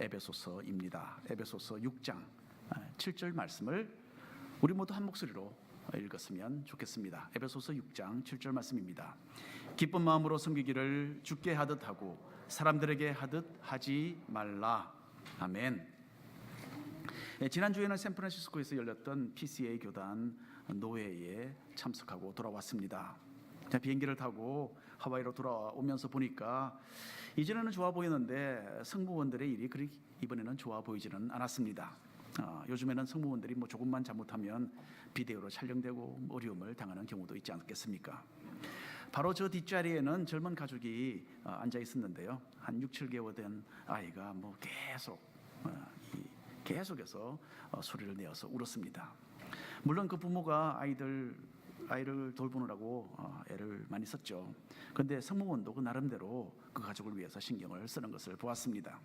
에베소서입니다. 에베소서 6장 7절 말씀을 우리 모두 한 목소리로 읽었으면 좋겠습니다. 에베소서 6장 7절 말씀입니다. 기쁜 마음으로 섬기기를 주께 하듯 하고 사람들에게 하듯 하지 말라. 아멘. 지난주에는 샌프란시스코에서 열렸던 PCA 교단 노회에 참석하고 돌아왔습니다. 비행기를 타고 하와이로 돌아오면서 보니까 이전에는 좋아 보이는데 승무원들의 일이 그리 이번에는 좋아 보이지는 않았습니다. 요즘에는 승무원들이 조금만 잘못하면 비디오로 촬영되고 어려움을 당하는 경우도 있지 않겠습니까? 바로 저 뒷자리에는 젊은 가족이 앉아 있었는데요. 한 6, 7개월 된 아이가 계속해서 소리를 내어서 울었습니다. 물론 그 부모가 아이를 돌보느라고 애를 많이 썼죠. 그런데 승무원도 그 나름대로 그 가족을 위해서 신경을 쓰는 것을 보았습니다.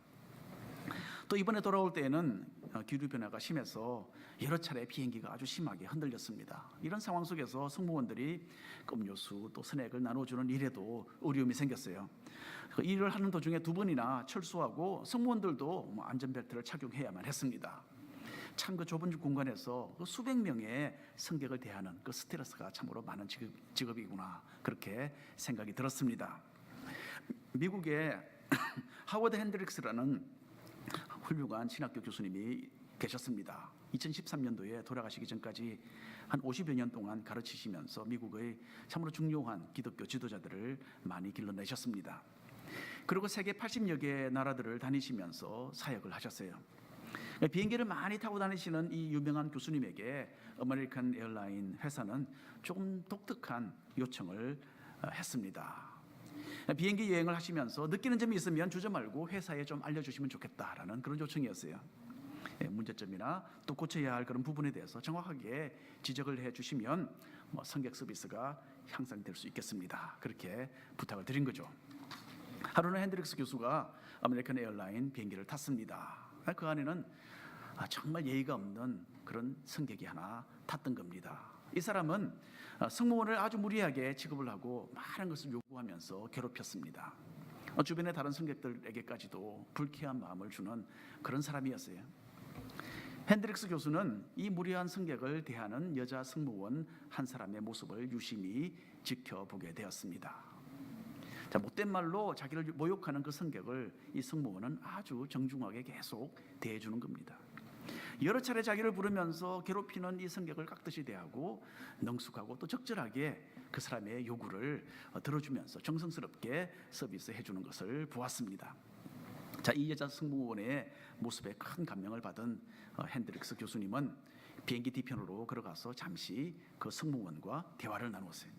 또 이번에 돌아올 때에는 기후 변화가 심해서 여러 차례 비행기가 아주 심하게 흔들렸습니다. 이런 상황 속에서 승무원들이 음료수 또 스낵을 나눠주는 일에도 어려움이 생겼어요. 그 일을 하는 도중에 2번이나 철수하고 승무원들도 안전벨트를 착용해야만 했습니다. 참 그 좁은 공간에서 그 수백 명의 승객을 대하는 그 스트레스가 참으로 많은 직업이구나, 그렇게 생각이 들었습니다. 미국의 하워드 핸드릭스라는 훌륭한 신학교 교수님이 계셨습니다. 2013년도에 돌아가시기 전까지 한 50여 년 동안 가르치시면서 미국의 참으로 중요한 기독교 지도자들을 많이 길러내셨습니다. 그리고 세계 80여 개 나라들을 다니시면서 사역을 하셨어요. 비행기를 많이 타고 다니시는 이 유명한 교수님에게 아메리칸 에어라인 회사는 조금 독특한 요청을 했습니다. 비행기 여행을 하시면서 느끼는 점이 있으면 주저 말고 회사에 좀 알려주시면 좋겠다라는 그런 요청이었어요. 문제점이나 또 고쳐야 할 그런 부분에 대해서 정확하게 지적을 해주시면 승객 서비스가 향상될 수 있겠습니다. 그렇게 부탁을 드린 거죠. 하루는 핸드릭스 교수가 아메리칸 에어라인 비행기를 탔습니다. 그 안에는 정말 예의가 없는 그런 승객이 하나 탔던 겁니다. 이 사람은 승무원을 아주 무리하게 취급을 하고 많은 것을 요구하면서 괴롭혔습니다. 주변의 다른 승객들에게까지도 불쾌한 마음을 주는 그런 사람이었어요. 핸드릭스 교수는 이 무리한 승객을 대하는 여자 승무원 한 사람의 모습을 유심히 지켜보게 되었습니다. 못된 말로 자기를 모욕하는 그 승객을 이 승무원은 아주 정중하게 계속 대해주는 겁니다. 여러 차례 자기를 부르면서 괴롭히는 이 승객을 깍듯이 대하고 능숙하고 또 적절하게 그 사람의 요구를 들어주면서 정성스럽게 서비스해 주는 것을 보았습니다. 이 여자 승무원의 모습에 큰 감명을 받은 핸드릭스 교수님은 비행기 뒤편으로 걸어가서 잠시 그 승무원과 대화를 나누었어요.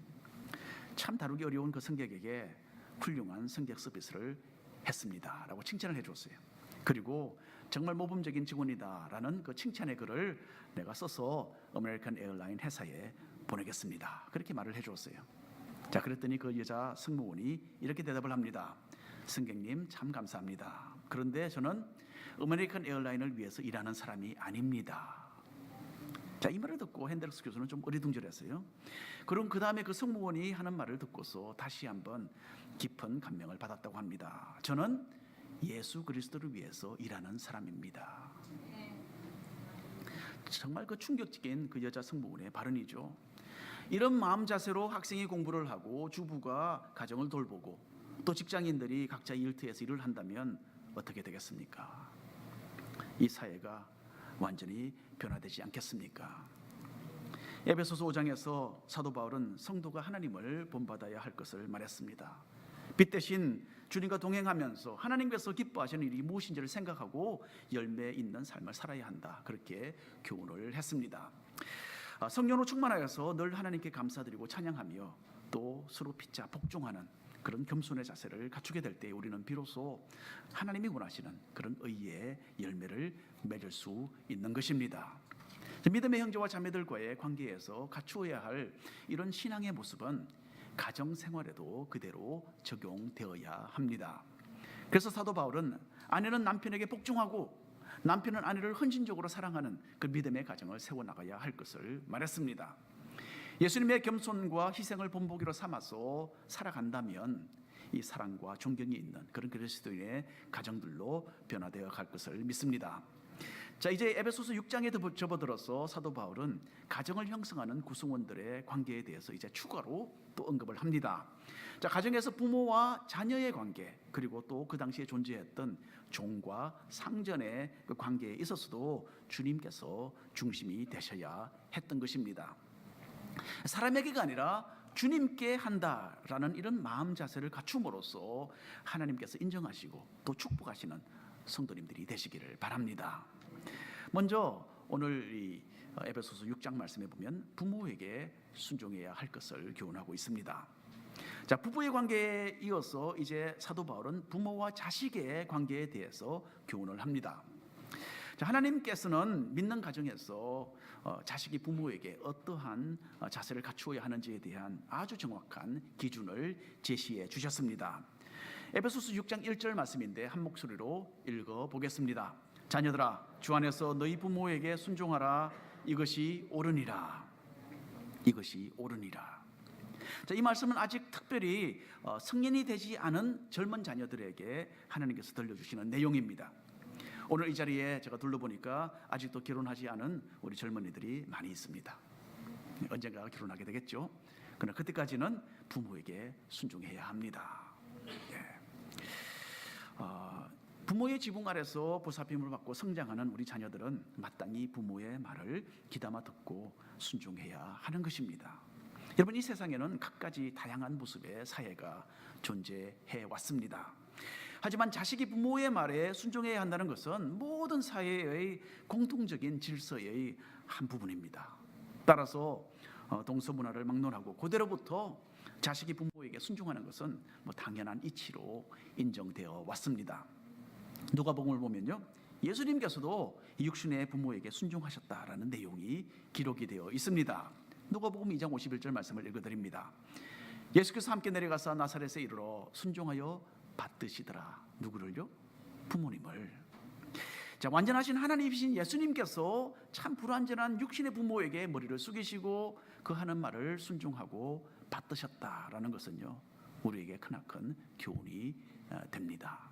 참 다루기 어려운 그 승객에게 훌륭한 승객 서비스를 했습니다 라고 칭찬을 해줬어요. 그리고 정말 모범적인 직원이다라는 그 칭찬의 글을 내가 써서 아메리칸 에어라인 회사에 보내겠습니다, 그렇게 말을 해줬어요. 그랬더니 그 여자 승무원이 이렇게 대답을 합니다. 승객님 참 감사합니다. 그런데 저는 아메리칸 에어라인을 위해서 일하는 사람이 아닙니다. 이 말을 듣고 핸드릭스 교수는 좀 어리둥절했어요. 그럼 그 다음에 그 승무원이 하는 말을 듣고서 다시 한번 깊은 감명을 받았다고 합니다. 저는 예수 그리스도를 위해서 일하는 사람입니다. 정말 그 충격적인 그 여자 승무원의 발언이죠. 이런 마음 자세로 학생이 공부를 하고 주부가 가정을 돌보고 또 직장인들이 각자 일터에서 일을 한다면 어떻게 되겠습니까? 이 사회가 완전히 변화되지 않겠습니까? 에베소서 5장에서 사도 바울은 성도가 하나님을 본받아야 할 것을 말했습니다. 빛 대신 주님과 동행하면서 하나님께서 기뻐하시는 일이 무엇인지를 생각하고 열매 있는 삶을 살아야 한다, 그렇게 교훈을 했습니다. 성령으로 충만하여서 늘 하나님께 감사드리고 찬양하며 또 서로 피차 복종하는 그런 겸손의 자세를 갖추게 될 때 우리는 비로소 하나님이 원하시는 그런 의의 열매를 맺을 수 있는 것입니다. 믿음의 형제와 자매들과의 관계에서 갖추어야 할 이런 신앙의 모습은 가정 생활에도 그대로 적용되어야 합니다. 그래서 사도 바울은 아내는 남편에게 복종하고 남편은 아내를 헌신적으로 사랑하는 그 믿음의 가정을 세워나가야 할 것을 말했습니다. 예수님의 겸손과 희생을 본보기로 삼아서 살아간다면 이 사랑과 존경이 있는 그런 그리스도인의 가정들로 변화되어 갈 것을 믿습니다. 자, 이제 에베소서 6장에 접어들어서 사도 바울은 가정을 형성하는 구성원들의 관계에 대해서 이제 추가로 또 언급을 합니다. 자, 가정에서 부모와 자녀의 관계, 그리고 또 그 당시에 존재했던 종과 상전의 그 관계에 있어서도 주님께서 중심이 되셔야 했던 것입니다. 사람에게가 아니라 주님께 한다라는 이런 마음 자세를 갖춤으로써 하나님께서 인정하시고 또 축복하시는 성도님들이 되시기를 바랍니다. 먼저 오늘 이 에베소서 6장 말씀에 보면 부모에게 순종해야 할 것을 교훈하고 있습니다. 자, 부부의 관계에 이어서 이제 사도 바울은 부모와 자식의 관계에 대해서 교훈을 합니다. 자, 하나님께서는 믿는 가정에서 자식이 부모에게 어떠한 자세를 갖추어야 하는지에 대한 아주 정확한 기준을 제시해 주셨습니다. 에베소서 6장 1절 말씀인데 한 목소리로 읽어보겠습니다. 자녀들아, 주 안에서 너희 부모에게 순종하라. 이것이 옳으니라. 이것이 옳으니라. 자, 이 말씀은 아직 특별히 성인이 되지 않은 젊은 자녀들에게 하나님께서 들려주시는 내용입니다. 오늘 이 자리에 제가 둘러보니까 아직도 결혼하지 않은 우리 젊은이들이 많이 있습니다. 언젠가 결혼하게 되겠죠. 그러나 그때까지는 부모에게 순종해야 합니다. 부모의 지붕 아래서 보살핌을 받고 성장하는 우리 자녀들은 마땅히 부모의 말을 귀담아 듣고 순종해야 하는 것입니다. 여러분, 이 세상에는 갖가지 다양한 모습의 사회가 존재해 왔습니다. 하지만 자식이 부모의 말에 순종해야 한다는 것은 모든 사회의 공통적인 질서의 한 부분입니다. 따라서 동서문화를 막론하고 그대로부터 자식이 부모에게 순종하는 것은 당연한 이치로 인정되어 왔습니다. 누가복음을 보면요, 예수님께서도 육신의 부모에게 순종하셨다라는 내용이 기록이 되어 있습니다. 누가복음 2장 51절 말씀을 읽어드립니다. 예수께서 함께 내려가서 나사렛에 이르러 순종하여 받드시더라. 누구를요? 부모님을. 자, 완전하신 하나님이신 예수님께서 참 불완전한 육신의 부모에게 머리를 숙이시고 그 하는 말을 순종하고 받드셨다라는 것은요, 우리에게 크나큰 교훈이 됩니다.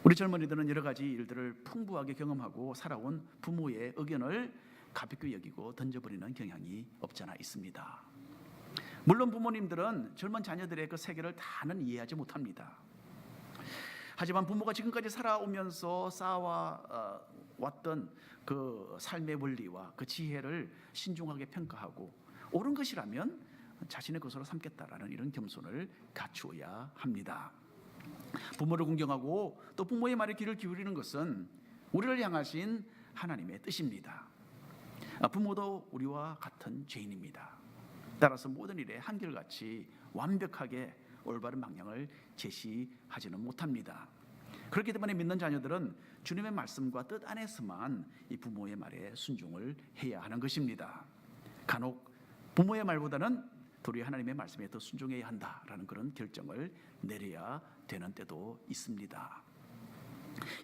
우리 젊은이들은 여러 가지 일들을 풍부하게 경험하고 살아온 부모의 의견을 가볍게 여기고 던져버리는 경향이 없잖아 있습니다. 물론 부모님들은 젊은 자녀들의 그 세계를 다는 이해하지 못합니다. 하지만 부모가 지금까지 살아오면서 쌓아왔던 그 삶의 원리와 그 지혜를 신중하게 평가하고 옳은 것이라면 자신의 것으로 삼겠다라는 이런 겸손을 갖추어야 합니다. 부모를 공경하고 또 부모의 말에 귀를 기울이는 것은 우리를 향하신 하나님의 뜻입니다. 부모도 우리와 같은 죄인입니다. 따라서 모든 일에 한결같이 완벽하게 올바른 방향을 제시하지는 못합니다. 그렇기 때문에 믿는 자녀들은 주님의 말씀과 뜻 안에서만 이 부모의 말에 순종을 해야 하는 것입니다. 간혹 부모의 말보다는 도리어 하나님의 말씀에 더 순종해야 한다라는 그런 결정을 내려야 되는 때도 있습니다.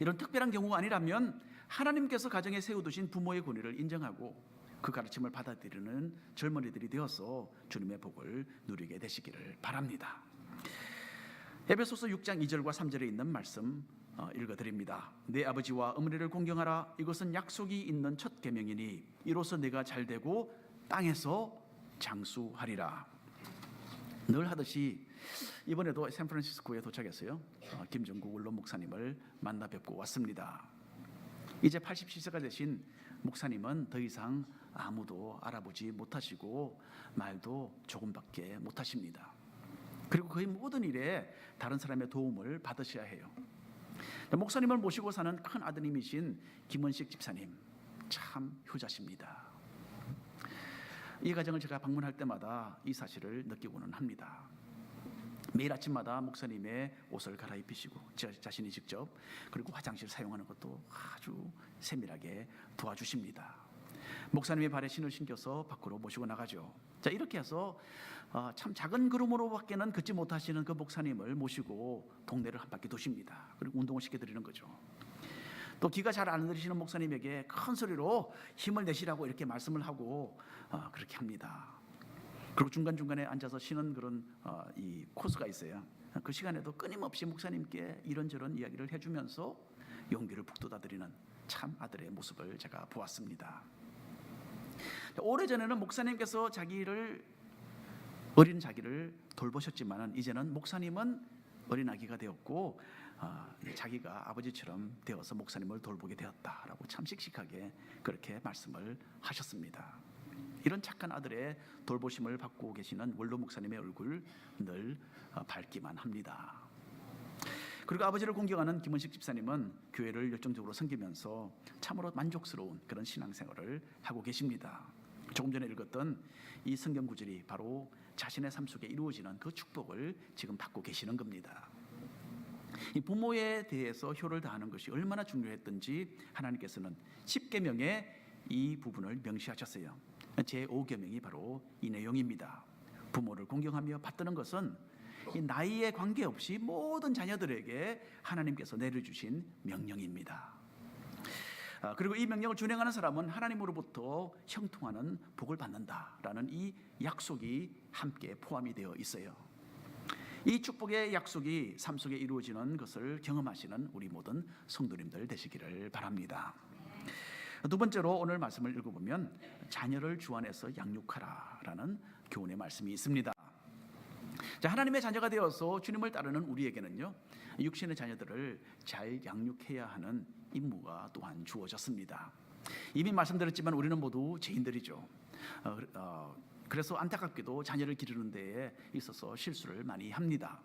이런 특별한 경우가 아니라면 하나님께서 가정에 세워두신 부모의 권위를 인정하고 그 가르침을 받아들이는 젊은이들이 되어서 주님의 복을 누리게 되시기를 바랍니다. 에베소서 6장 2절과 3절에 있는 말씀 읽어드립니다. 내 아버지와 어머니를 공경하라. 이것은 약속이 있는 첫 계명이니 이로써 내가 잘되고 땅에서 장수하리라. 늘 하듯이 이번에도 샌프란시스코에 도착했어요. 김정국 원로 목사님을 만나 뵙고 왔습니다. 이제 87세가 되신 목사님은 더 이상 아무도 알아보지 못하시고 말도 조금밖에 못하십니다. 그리고 거의 모든 일에 다른 사람의 도움을 받으셔야 해요. 목사님을 모시고 사는 큰 아드님이신 김원식 집사님, 참 효자십니다. 이 가정을 제가 방문할 때마다 이 사실을 느끼고는 합니다. 매일 아침마다 목사님의 옷을 갈아입히시고 자신이 직접 그리고 화장실 사용하는 것도 아주 세밀하게 도와주십니다. 목사님의 발에 신을 신겨서 밖으로 모시고 나가죠. 자, 이렇게 해서 참 작은 걸음으로밖에는 걷지 못하시는 그 목사님을 모시고 동네를 한 바퀴 도십니다. 그리고 운동을 시켜드리는 거죠. 또 귀가 잘 안 들리시는 목사님에게 큰 소리로 힘을 내시라고 이렇게 말씀을 하고 그렇게 합니다. 그리고 중간중간에 앉아서 쉬는 그런 이 코스가 있어요. 그 시간에도 끊임없이 목사님께 이런저런 이야기를 해주면서 용기를 북돋아드리는 참 아들의 모습을 제가 보았습니다. 오래전에는 목사님께서 어린 자기를 돌보셨지만 이제는 목사님은 어린 아기가 되었고 자기가 아버지처럼 되어서 목사님을 돌보게 되었다라고 참 씩씩하게 그렇게 말씀을 하셨습니다. 이런 착한 아들의 돌보심을 받고 계시는 원로 목사님의 얼굴 늘 밝기만 합니다. 그리고 아버지를 공경하는 김원식 집사님은 교회를 열정적으로 섬기면서 참으로 만족스러운 그런 신앙생활을 하고 계십니다. 조금 전에 읽었던 이 성경 구절이 바로 자신의 삶 속에 이루어지는 그 축복을 지금 받고 계시는 겁니다. 이 부모에 대해서 효를 다하는 것이 얼마나 중요했던지 하나님께서는 10계명에 이 부분을 명시하셨어요. 제5계명이 바로 이 내용입니다. 부모를 공경하며 받드는 것은 이 나이에 관계없이 모든 자녀들에게 하나님께서 내려주신 명령입니다. 그리고 이 명령을 준행하는 사람은 하나님으로부터 형통하는 복을 받는다라는 이 약속이 함께 포함이 되어 있어요. 이 축복의 약속이 삶 속에 이루어지는 것을 경험하시는 우리 모든 성도님들 되시기를 바랍니다. 두 번째로 오늘 말씀을 읽어보면 자녀를 주 안에서 양육하라라는 교훈의 말씀이 있습니다. 하나님의 자녀가 되어서 주님을 따르는 우리에게는요, 육신의 자녀들을 잘 양육해야 하는 임무가 또한 주어졌습니다. 이미 말씀드렸지만 우리는 모두 죄인들이죠. 그래서 안타깝게도 자녀를 기르는 데에 있어서 실수를 많이 합니다.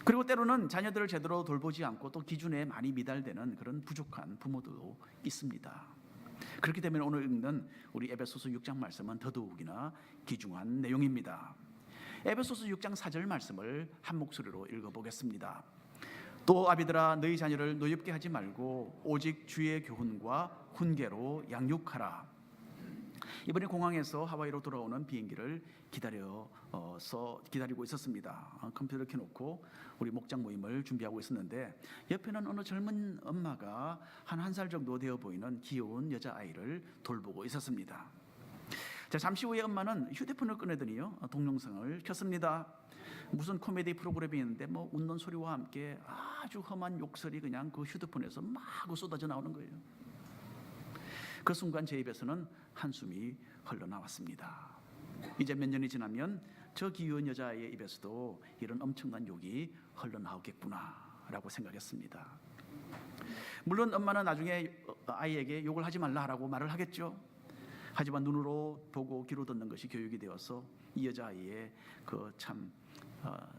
그리고 때로는 자녀들을 제대로 돌보지 않고 또 기준에 많이 미달되는 그런 부족한 부모도 있습니다. 그렇기 때문에 오늘 읽는 우리 에베소서 6장 말씀은 더더욱이나 귀중한 내용입니다. 에베소서 6장 4절 말씀을 한 목소리로 읽어보겠습니다. 또 아비들아 너희 자녀를 노엽게 하지 말고 오직 주의 교훈과 훈계로 양육하라. 이번에 공항에서 하와이로 돌아오는 비행기를 기다리고 있었습니다. 컴퓨터를 켜놓고 우리 목장 모임을 준비하고 있었는데 옆에는 어느 젊은 엄마가 한 1살 정도 되어 보이는 귀여운 여자아이를 돌보고 있었습니다. 잠시 후에 엄마는 휴대폰을 꺼내더니요, 동영상을 켰습니다. 무슨 코미디 프로그램이 있는데 웃는 소리와 함께 아주 험한 욕설이 그냥 그 휴대폰에서 마구 쏟아져 나오는 거예요. 그 순간 제 입에서는 한숨이 흘러나왔습니다. 이제 몇 년이 지나면 저 귀여운 여자아이의 입에서도 이런 엄청난 욕이 흘러나오겠구나라고 생각했습니다. 물론 엄마는 나중에 아이에게 욕을 하지 말라라고 말을 하겠죠. 하지만 눈으로 보고 귀로 듣는 것이 교육이 되어서 이 여자아이의 그 참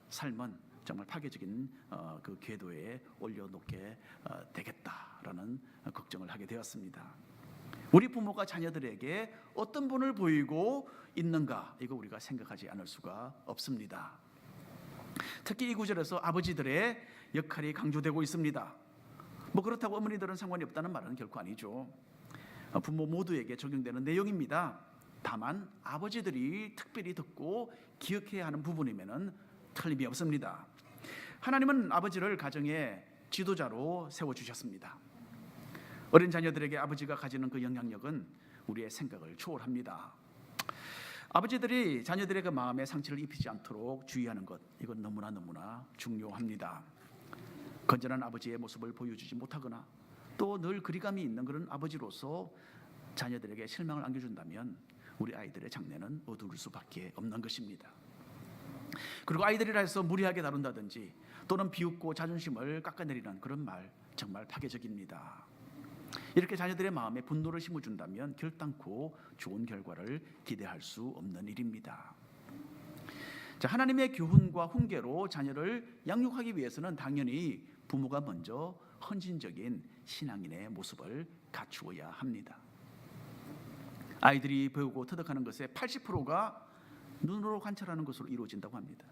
삶은 정말 파괴적인 그 궤도에 올려놓게 되겠다라는 걱정을 하게 되었습니다. 우리 부모가 자녀들에게 어떤 본을 보이고 있는가, 이거 우리가 생각하지 않을 수가 없습니다. 특히 이 구절에서 아버지들의 역할이 강조되고 있습니다. 그렇다고 어머니들은 상관이 없다는 말은 결코 아니죠. 부모 모두에게 적용되는 내용입니다. 다만 아버지들이 특별히 듣고 기억해야 하는 부분이면은 틀림이 없습니다. 하나님은 아버지를 가정의 지도자로 세워주셨습니다. 어린 자녀들에게 아버지가 가지는 그 영향력은 우리의 생각을 초월합니다. 아버지들이 자녀들의 그 마음에 상처를 입히지 않도록 주의하는 것, 이건 너무나 중요합니다. 건전한 아버지의 모습을 보여주지 못하거나 또 늘 거리감이 있는 그런 아버지로서 자녀들에게 실망을 안겨준다면 우리 아이들의 장래는 어두울 수밖에 없는 것입니다. 그리고 아이들이라 해서 무리하게 다룬다든지 또는 비웃고 자존심을 깎아내리는 그런 말, 정말 파괴적입니다. 이렇게 자녀들의 마음에 분노를 심어준다면 결단코 좋은 결과를 기대할 수 없는 일입니다. 하나님의 교훈과 훈계로 자녀를 양육하기 위해서는 당연히 부모가 먼저 헌신적인 신앙인의 모습을 갖추어야 합니다. 아이들이 배우고 터득하는 것의 80%가 눈으로 관찰하는 것으로 이루어진다고 합니다.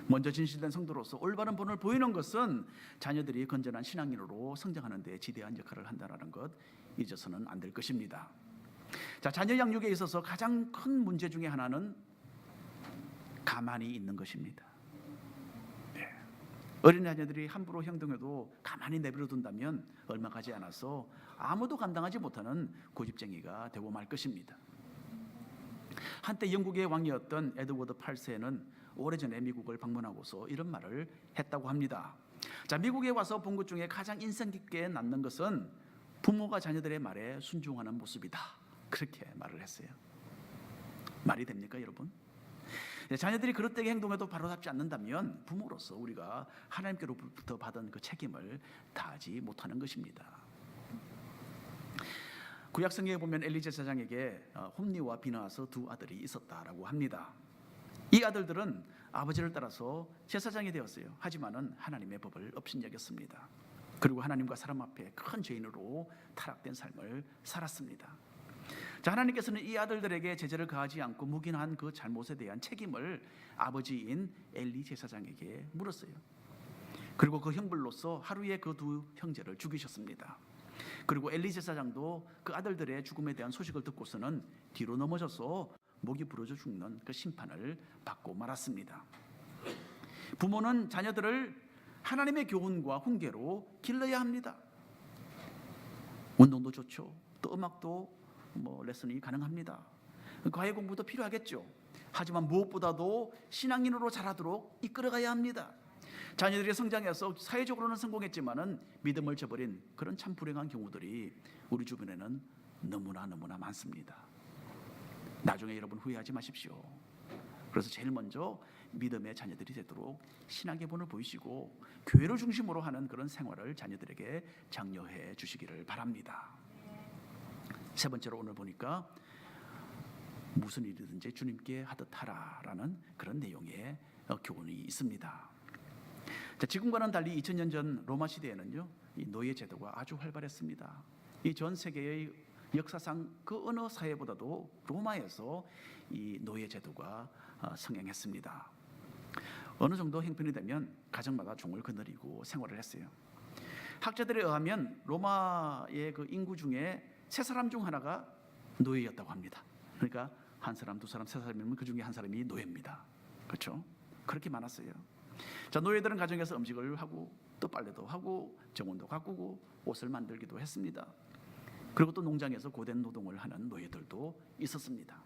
먼저 진실된 성도로서 올바른 본을 보이는 것은 자녀들이 건전한 신앙인으로 성장하는 데 지대한 역할을 한다는 것 잊어서는 안 될 것입니다. 자녀 양육에 있어서 가장 큰 문제 중에 하나는 가만히 있는 것입니다. 어린 자녀들이 함부로 행동해도 가만히 내버려 둔다면 얼마 가지 않아서 아무도 감당하지 못하는 고집쟁이가 되고 말 것입니다. 한때 영국의 왕이었던 에드워드 8세는 오래전에 미국을 방문하고서 이런 말을 했다고 합니다. 자, 미국에 와서 본 것 중에 가장 인상 깊게 남는 것은 부모가 자녀들의 말에 순종하는 모습이다. 그렇게 말을 했어요. 말이 됩니까, 여러분? 자녀들이 그릇되게 행동해도 바로잡지 않는다면 부모로서 우리가 하나님께로부터 받은 그 책임을 다하지 못하는 것입니다. 구약 성경에 보면 엘리 제사장에게 홈리와 비느하스 두 아들이 있었다라고 합니다. 이 아들들은 아버지를 따라서 제사장이 되었어요. 하지만은 하나님의 법을 업신여겼습니다. 그리고 하나님과 사람 앞에 큰 죄인으로 타락된 삶을 살았습니다. 자, 하나님께서는 이 아들들에게 제재를 가하지 않고 묵인한 그 잘못에 대한 책임을 아버지인 엘리 제사장에게 물었어요. 그리고 그 형벌로서 하루에 그 두 형제를 죽이셨습니다. 그리고 엘리 제사장도 그 아들들의 죽음에 대한 소식을 듣고서는 뒤로 넘어져서 목이 부러져 죽는 그 심판을 받고 말았습니다. 부모는 자녀들을 하나님의 교훈과 훈계로 길러야 합니다. 운동도 좋죠. 또 음악도 레슨이 가능합니다. 과외 공부도 필요하겠죠. 하지만 무엇보다도 신앙인으로 자라도록 이끌어가야 합니다. 자녀들이 성장해서 사회적으로는 성공했지만은 믿음을 저버린 그런 참 불행한 경우들이 우리 주변에는 너무나 많습니다. 나중에 여러분 후회하지 마십시오. 그래서 제일 먼저 믿음의 자녀들이 되도록 신앙의 본을 보이시고 교회를 중심으로 하는 그런 생활을 자녀들에게 장려해 주시기를 바랍니다. 세 번째로 오늘 보니까 무슨 일이든지 주님께 하듯 하라라는 그런 내용의 교훈이 있습니다. 자, 지금과는 달리 2000년 전 로마 시대에는요, 이 노예 제도가 아주 활발했습니다. 이 전 세계의 역사상 그 어느 사회보다도 로마에서 이 노예 제도가 성행했습니다. 어느 정도 형편이 되면 가정마다 종을 거느리고 생활을 했어요. 학자들에 의하면 로마의 그 인구 중에 세 사람 중 하나가 노예였다고 합니다. 그러니까 한 사람, 두 사람, 세 사람이면 그 중에 한 사람이 노예입니다. 그렇죠? 그렇게 많았어요. 자, 노예들은 가정에서 음식을 하고 또 빨래도 하고 정원도 가꾸고 옷을 만들기도 했습니다. 그리고 또 농장에서 고된 노동을 하는 노예들도 있었습니다.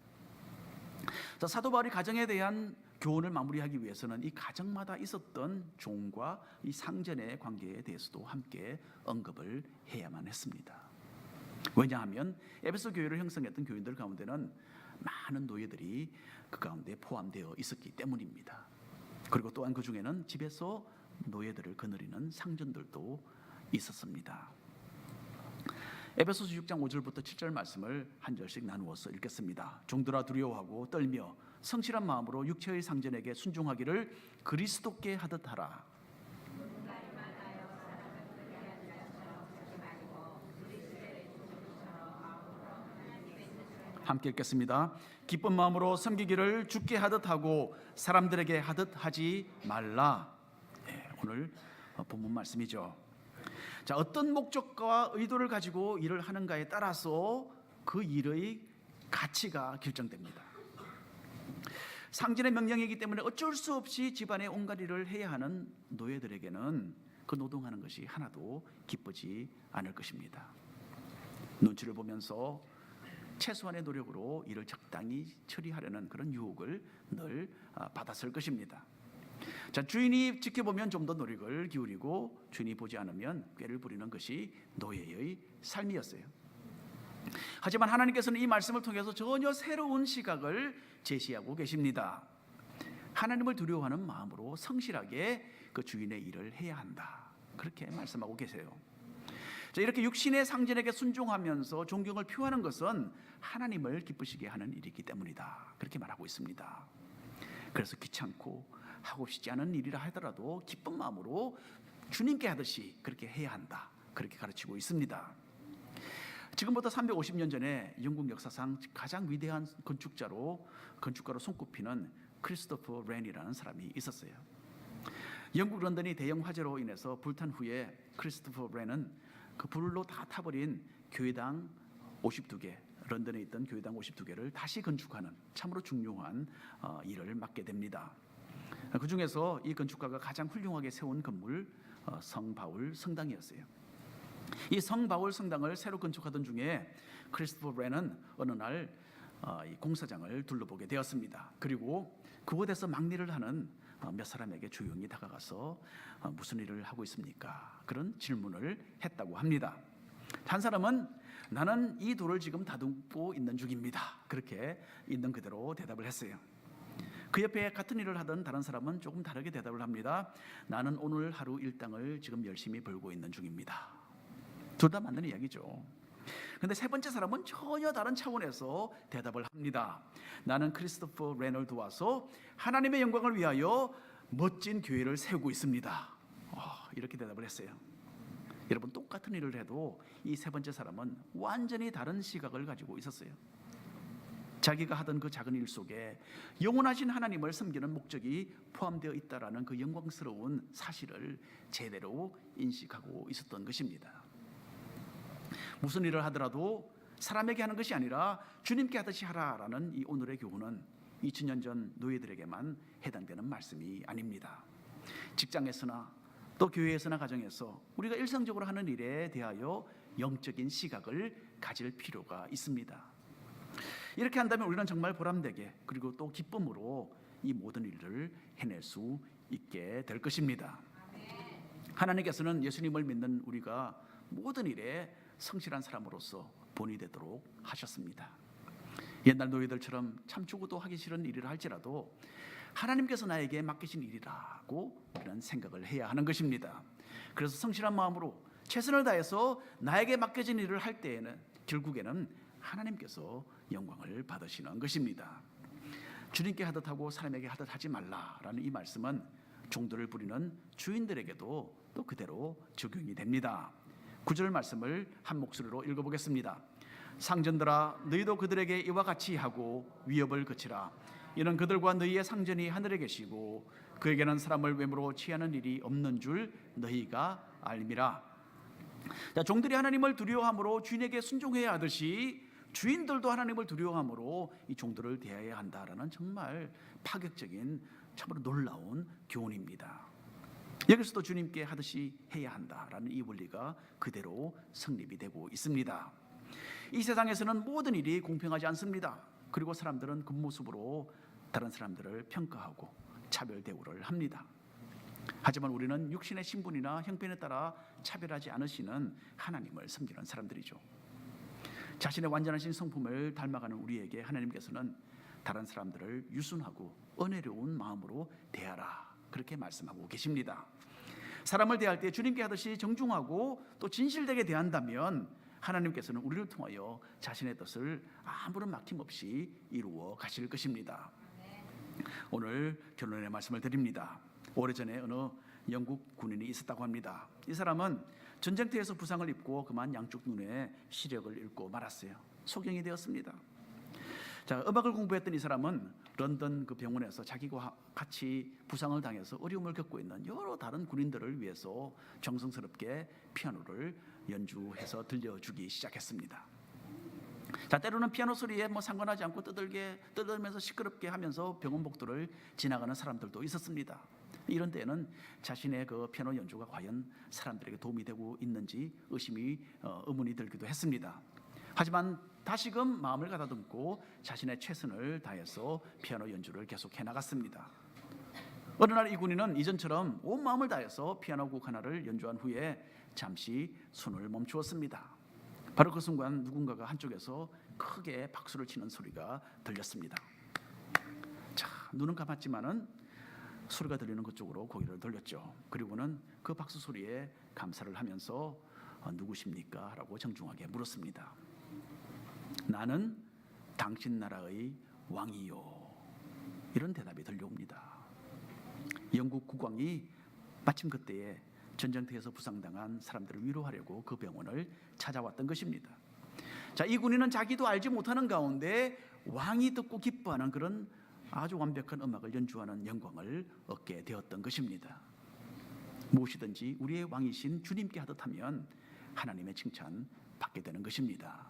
자, 사도 바울이 가정에 대한 교훈을 마무리하기 위해서는 이 가정마다 있었던 종과 이 상전의 관계에 대해서도 함께 언급을 해야만 했습니다. 왜냐하면 에베소 교회를 형성했던 교인들 가운데는 많은 노예들이 그 가운데 포함되어 있었기 때문입니다. 그리고 또한 그 중에는 집에서 노예들을 거느리는 상전들도 있었습니다. 에베소서 6장 5절부터 7절 말씀을 한 절씩 나누어서 읽겠습니다. 종들아 두려워하고 떨며 성실한 마음으로 육체의 상전에게 순종하기를 그리스도께 하듯 하라. 함께 읽겠습니다. 기쁜 마음으로 섬기기를 주께 하듯 하고 사람들에게 하듯 하지 말라. 네, 오늘 본문 말씀이죠. 자, 어떤 목적과 의도를 가지고 일을 하는가에 따라서 그 일의 가치가 결정됩니다. 상전의 명령이기 때문에 어쩔 수 없이 집안의 온갖 일을 해야 하는 노예들에게는 그 노동하는 것이 하나도 기쁘지 않을 것입니다. 눈치를 보면서 최소한의 노력으로 일을 적당히 처리하려는 그런 유혹을 늘 받았을 것입니다. 자, 주인이 지켜보면 좀 더 노력을 기울이고 주인이 보지 않으면 꾀를 부리는 것이 노예의 삶이었어요. 하지만 하나님께서는 이 말씀을 통해서 전혀 새로운 시각을 제시하고 계십니다. 하나님을 두려워하는 마음으로 성실하게 그 주인의 일을 해야 한다. 그렇게 말씀하고 계세요. 자, 이렇게 육신의 상전에게 순종하면서 존경을 표하는 것은 하나님을 기쁘시게 하는 일이기 때문이다. 그렇게 말하고 있습니다. 그래서 귀찮고 하고 싶지 않은 일이라 하더라도 기쁜 마음으로 주님께 하듯이 그렇게 해야 한다. 그렇게 가르치고 있습니다. 지금부터 350년 전에 영국 역사상 가장 위대한 건축가로 손꼽히는 크리스토퍼 렌이라는 사람이 있었어요. 영국 런던이 대형 화재로 인해서 불탄 후에 크리스토퍼 렌은 그 불로 다 타버린 교회당 52개, 런던에 있던 교회당 52개를 다시 건축하는 참으로 중요한 일을 맡게 됩니다. 그 중에서 이 건축가가 가장 훌륭하게 세운 건물 성바울 성당이었어요. 이 성바울 성당을 새로 건축하던 중에 크리스토퍼 렌은 어느 날 이 공사장을 둘러보게 되었습니다. 그리고 그곳에서 막일을 하는 몇 사람에게 조용히 다가가서 무슨 일을 하고 있습니까? 그런 질문을 했다고 합니다. 한 사람은 나는 이 돌을 지금 다듬고 있는 중입니다. 그렇게 있는 그대로 대답을 했어요. 그 옆에 같은 일을 하던 다른 사람은 조금 다르게 대답을 합니다. 나는 오늘 하루 일당을 지금 열심히 벌고 있는 중입니다. 둘 다 맞는 이야기죠. 근데 세 번째 사람은 전혀 다른 차원에서 대답을 합니다. 나는 크리스토퍼 렌을 도와서 하나님의 영광을 위하여 멋진 교회를 세우고 있습니다. 이렇게 대답을 했어요. 여러분, 똑같은 일을 해도 이 세 번째 사람은 완전히 다른 시각을 가지고 있었어요. 자기가 하던 그 작은 일 속에 영원하신 하나님을 섬기는 목적이 포함되어 있다라는 그 영광스러운 사실을 제대로 인식하고 있었던 것입니다. 무슨 일을 하더라도 사람에게 하는 것이 아니라 주님께 하듯이 하라라는 이 오늘의 교훈은 2000년 전 노예들에게만 해당되는 말씀이 아닙니다. 직장에서나 또 교회에서나 가정에서 우리가 일상적으로 하는 일에 대하여 영적인 시각을 가질 필요가 있습니다. 이렇게 한다면 우리는 정말 보람되게 그리고 또 기쁨으로 이 모든 일을 해낼 수 있게 될 것입니다. 하나님께서는 예수님을 믿는 우리가 모든 일에 성실한 사람으로서 본이 되도록 하셨습니다. 옛날 노예들처럼 참 죽어도 하기 싫은 일을 할지라도 하나님께서 나에게 맡기신 일이라고 그런 생각을 해야 하는 것입니다. 그래서 성실한 마음으로 최선을 다해서 나에게 맡겨진 일을 할 때에는 결국에는 하나님께서 영광을 받으시는 것입니다. 주님께 하듯 하고 사람에게 하듯 하지 말라라는 이 말씀은 종들을 부리는 주인들에게도 또 그대로 적용이 됩니다. 9절 말씀을 한 목소리로 읽어보겠습니다. 상전들아 너희도 그들에게 이와 같이 하고 위협을 그치라. 이는 그들과 너희의 상전이 하늘에 계시고 그에게는 사람을 외모로 취하는 일이 없는 줄 너희가 알미라. 자, 종들이 하나님을 두려워함으로 주인에게 순종해야 하듯이 주인들도 하나님을 두려워함으로 이 종들을 대해야 한다라는 정말 파격적인 참으로 놀라운 교훈입니다. 여기서도 주님께 하듯이 해야 한다라는 이 원리가 그대로 성립이 되고 있습니다. 이 세상에서는 모든 일이 공평하지 않습니다. 그리고 사람들은 그 모습으로 다른 사람들을 평가하고 차별 대우를 합니다. 하지만 우리는 육신의 신분이나 형편에 따라 차별하지 않으시는 하나님을 섬기는 사람들이죠. 자신의 완전하신 성품을 닮아가는 우리에게 하나님께서는 다른 사람들을 유순하고 은혜로운 마음으로 대하라 그렇게 말씀하고 계십니다. 사람을 대할 때 주님께 하듯이 정중하고 또 진실되게 대한다면 하나님께서는 우리를 통하여 자신의 뜻을 아무런 막힘없이 이루어 가실 것입니다. 오늘 결론의 말씀을 드립니다. 오래전에 어느 영국 군인이 있었다고 합니다. 이 사람은 전쟁터에서 부상을 입고 그만 양쪽 눈에 시력을 잃고 말았어요. 소경이 되었습니다. 자, 음악을 공부했던 이 사람은 런던 그 병원에서 자기와 같이 부상을 당해서 어려움을 겪고 있는 여러 다른 군인들을 위해서 정성스럽게 피아노를 연주해서 들려주기 시작했습니다. 자, 때로는 피아노 소리에 상관하지 않고 떠들면서 시끄럽게 하면서 병원 복도를 지나가는 사람들도 있었습니다. 이런 때에는 자신의 그 피아노 연주가 과연 사람들에게 도움이 되고 있는지 의문이 들기도 했습니다. 하지만 다시금 마음을 가다듬고 자신의 최선을 다해서 피아노 연주를 계속해 나갔습니다. 어느 날 이 군인은 이전처럼 온 마음을 다해서 피아노 곡 하나를 연주한 후에 잠시 손을 멈추었습니다. 바로 그 순간 누군가가 한쪽에서 크게 박수를 치는 소리가 들렸습니다. 자, 눈은 감았지만은 소리가 들리는 그쪽으로 고개를 돌렸죠. 그리고는 그 박수 소리에 감사를 하면서 누구십니까? 라고 정중하게 물었습니다. 나는 당신 나라의 왕이요. 이런 대답이 들려옵니다. 영국 국왕이 마침 그때에 전쟁터에서 부상당한 사람들을 위로하려고 그 병원을 찾아왔던 것입니다. 자, 이 군인은 자기도 알지 못하는 가운데 왕이 듣고 기뻐하는 그런 아주 완벽한 음악을 연주하는 영광을 얻게 되었던 것입니다. 무엇이든지 우리의 왕이신 주님께 하듯 하면 하나님의 칭찬 받게 되는 것입니다.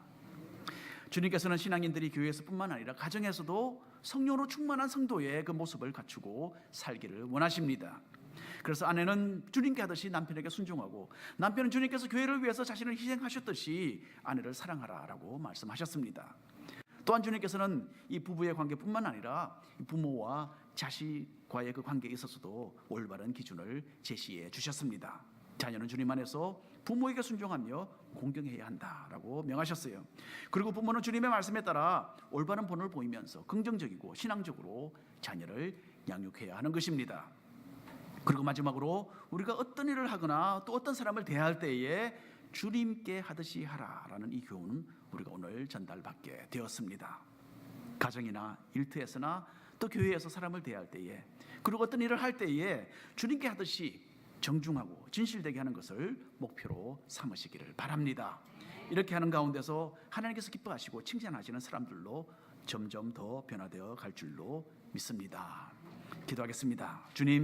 주님께서는 신앙인들이 교회에서뿐만 아니라 가정에서도 성령으로 충만한 성도의 그 모습을 갖추고 살기를 원하십니다. 그래서 아내는 주님께 하듯이 남편에게 순종하고 남편은 주님께서 교회를 위해서 자신을 희생하셨듯이 아내를 사랑하라라고 말씀하셨습니다. 또한 주님께서는 이 부부의 관계뿐만 아니라 부모와 자식과의 그 관계에 있어서도 올바른 기준을 제시해 주셨습니다. 자녀는 주님 안에서 부모에게 순종하며 공경해야 한다라고 명하셨어요. 그리고 부모는 주님의 말씀에 따라 올바른 본을 보이면서 긍정적이고 신앙적으로 자녀를 양육해야 하는 것입니다. 그리고 마지막으로 우리가 어떤 일을 하거나 또 어떤 사람을 대할 때에 주님께 하듯이 하라라는 이 교훈은 우리가 오늘 전달받게 되었습니다. 가정이나 일터에서나 또 교회에서 사람을 대할 때에, 그리고 어떤 일을 할 때에 주님께 하듯이 정중하고 진실되게 하는 것을 목표로 삼으시기를 바랍니다. 이렇게 하는 가운데서 하나님께서 기뻐하시고 칭찬하시는 사람들로 점점 더 변화되어 갈 줄로 믿습니다. 기도하겠습니다. 주님,